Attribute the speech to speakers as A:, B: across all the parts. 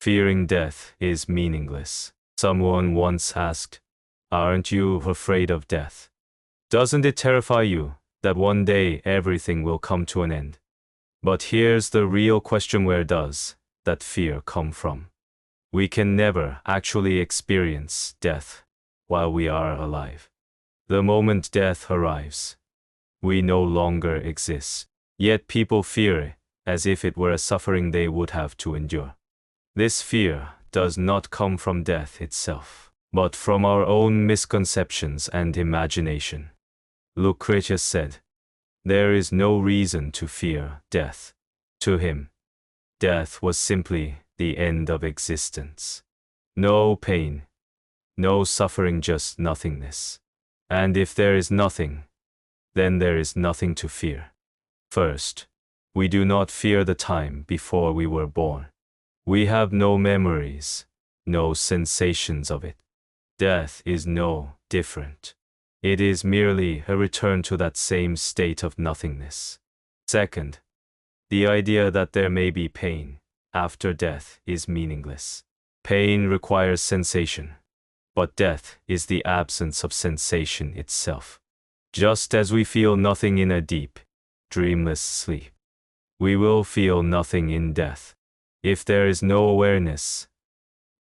A: Fearing death is meaningless. Someone once asked, "Aren't you afraid of death? Doesn't it terrify you that one day everything will come to an end?" But here's the real question: where does that fear come from? We can never actually experience death while we are alive. The moment death arrives, we no longer exist. Yet people fear it as if it were a suffering they would have to endure. This fear does not come from death itself, but from our own misconceptions and imagination. Lucretius said, "There is no reason to fear death." To him, death was simply the end of existence. No pain, no suffering, just nothingness. And if there is nothing, then there is nothing to fear. First, we do not fear the time before we were born. We have no memories, no sensations of it. Death is no different. It is merely a return to that same state of nothingness. Second, the idea that there may be pain after death is meaningless. Pain requires sensation, but death is the absence of sensation itself. Just as we feel nothing in a deep, dreamless sleep, we will feel nothing in death. If there is no awareness,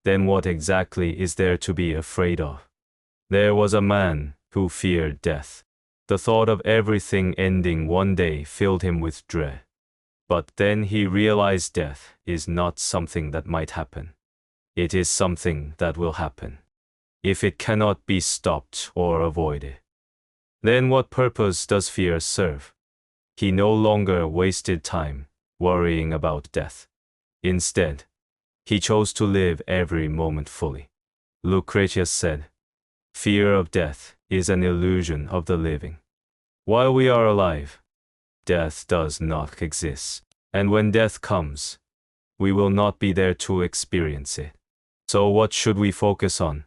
A: then what exactly is there to be afraid of? There was a man who feared death. The thought of everything ending one day filled him with dread. But then he realized death is not something that might happen. It is something that will happen. If it cannot be stopped or avoided, then what purpose does fear serve? He no longer wasted time worrying about death. Instead, he chose to live every moment fully. Lucretius said, "Fear of death is an illusion of the living. While we are alive, death does not exist. And when death comes, we will not be there to experience it. So what should we focus on?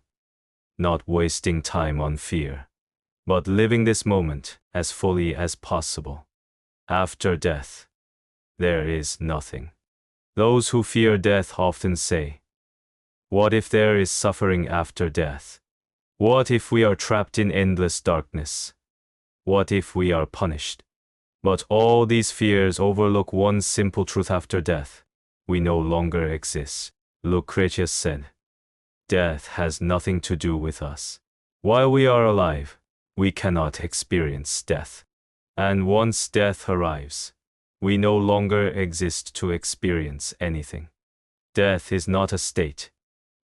A: Not wasting time on fear, but living this moment as fully as possible. After death, there is nothing." Those who fear death often say, "What if there is suffering after death? What if we are trapped in endless darkness? What if we are punished?" But all these fears overlook one simple truth: after death, we no longer exist. Lucretius said, "Death has nothing to do with us. While we are alive, we cannot experience death. And once death arrives, we no longer exist to experience anything. Death is not a state,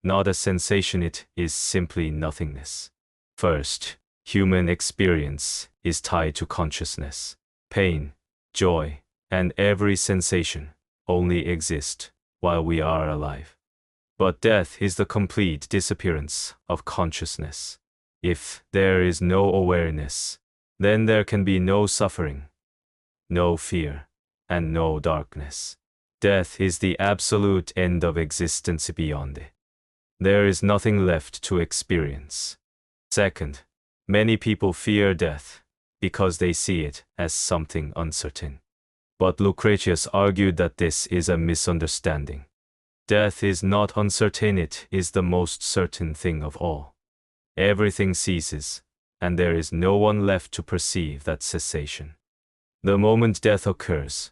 A: not a sensation, it is simply nothingness." First, human experience is tied to consciousness. Pain, joy, and every sensation only exist while we are alive. But death is the complete disappearance of consciousness. If there is no awareness, then there can be no suffering, no fear, and no darkness. Death is the absolute end of existence. Beyond it, there is nothing left to experience. Second, many people fear death because they see it as something uncertain. But Lucretius argued that this is a misunderstanding. Death is not uncertain, it is the most certain thing of all. Everything ceases, and there is no one left to perceive that cessation. The moment death occurs,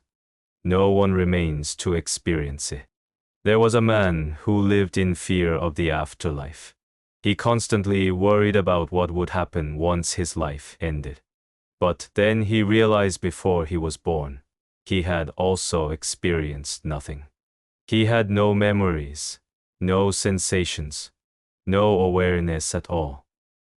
A: no one remains to experience it. There was a man who lived in fear of the afterlife. He constantly worried about what would happen once his life ended. But then he realized before he was born, he had also experienced nothing. He had no memories, no sensations, no awareness at all.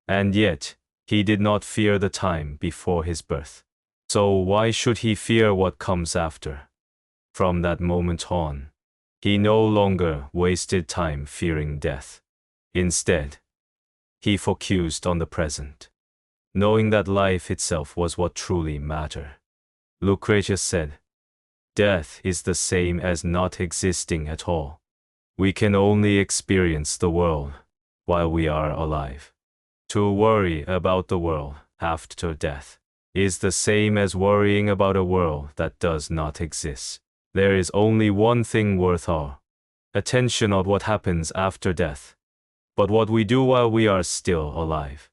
A: And yet, he did not fear the time before his birth. So why should he fear what comes after? From that moment on, he no longer wasted time fearing death. Instead, he focused on the present, knowing that life itself was what truly mattered. Lucretius said, "Death is the same as not existing at all. We can only experience the world while we are alive. To worry about the world after death is the same as worrying about a world that does not exist. There is only one thing worth all attention on what happens after death, but what we do while we are still alive.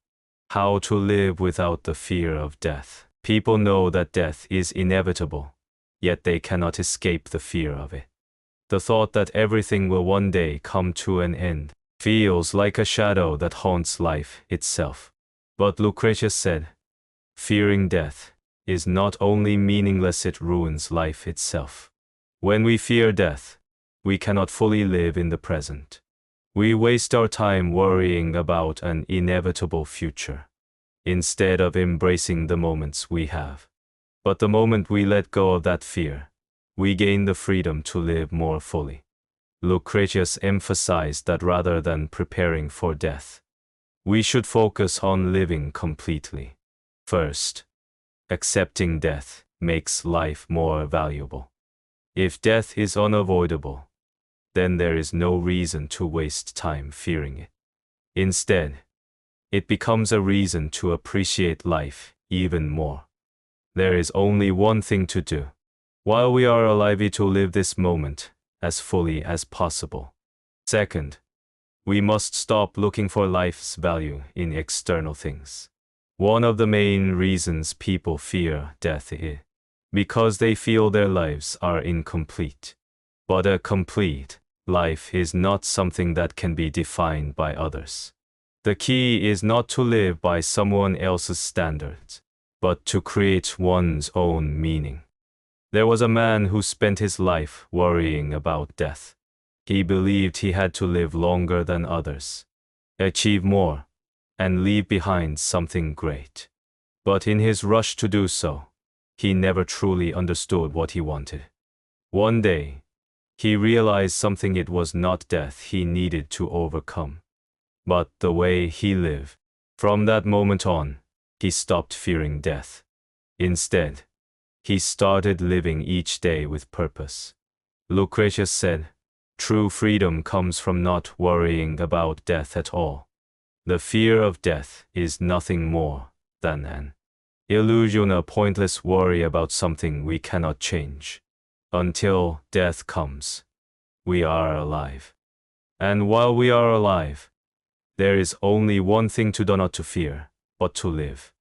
A: How to live without the fear of death. People know that death is inevitable, yet they cannot escape the fear of it. The thought that everything will one day come to an end feels like a shadow that haunts life itself. But Lucretius said, fearing death is not only meaningless, it ruins life itself. When we fear death, we cannot fully live in the present. We waste our time worrying about an inevitable future, instead of embracing the moments we have. But the moment we let go of that fear, we gain the freedom to live more fully. Lucretius emphasized that rather than preparing for death, we should focus on living completely. First, accepting death makes life more valuable. If death is unavoidable, then there is no reason to waste time fearing it. Instead, it becomes a reason to appreciate life even more. There is only one thing to do while we are alive, to live this moment as fully as possible. Second, we must stop looking for life's value in external things. One of the main reasons people fear death is because they feel their lives are incomplete. But a complete life is not something that can be defined by others. The key is not to live by someone else's standards, but to create one's own meaning. There was a man who spent his life worrying about death. He believed he had to live longer than others, achieve more, and leave behind something great. But in his rush to do so, he never truly understood what he wanted. One day, he realized something: it was not death he needed to overcome, but the way he lived. From that moment on, he stopped fearing death. Instead, he started living each day with purpose. Lucretius said, true freedom comes from not worrying about death at all. The fear of death is nothing more than an illusion, a pointless worry about something we cannot change. Until death comes, we are alive. And while we are alive, there is only one thing to do: not to fear, but to live.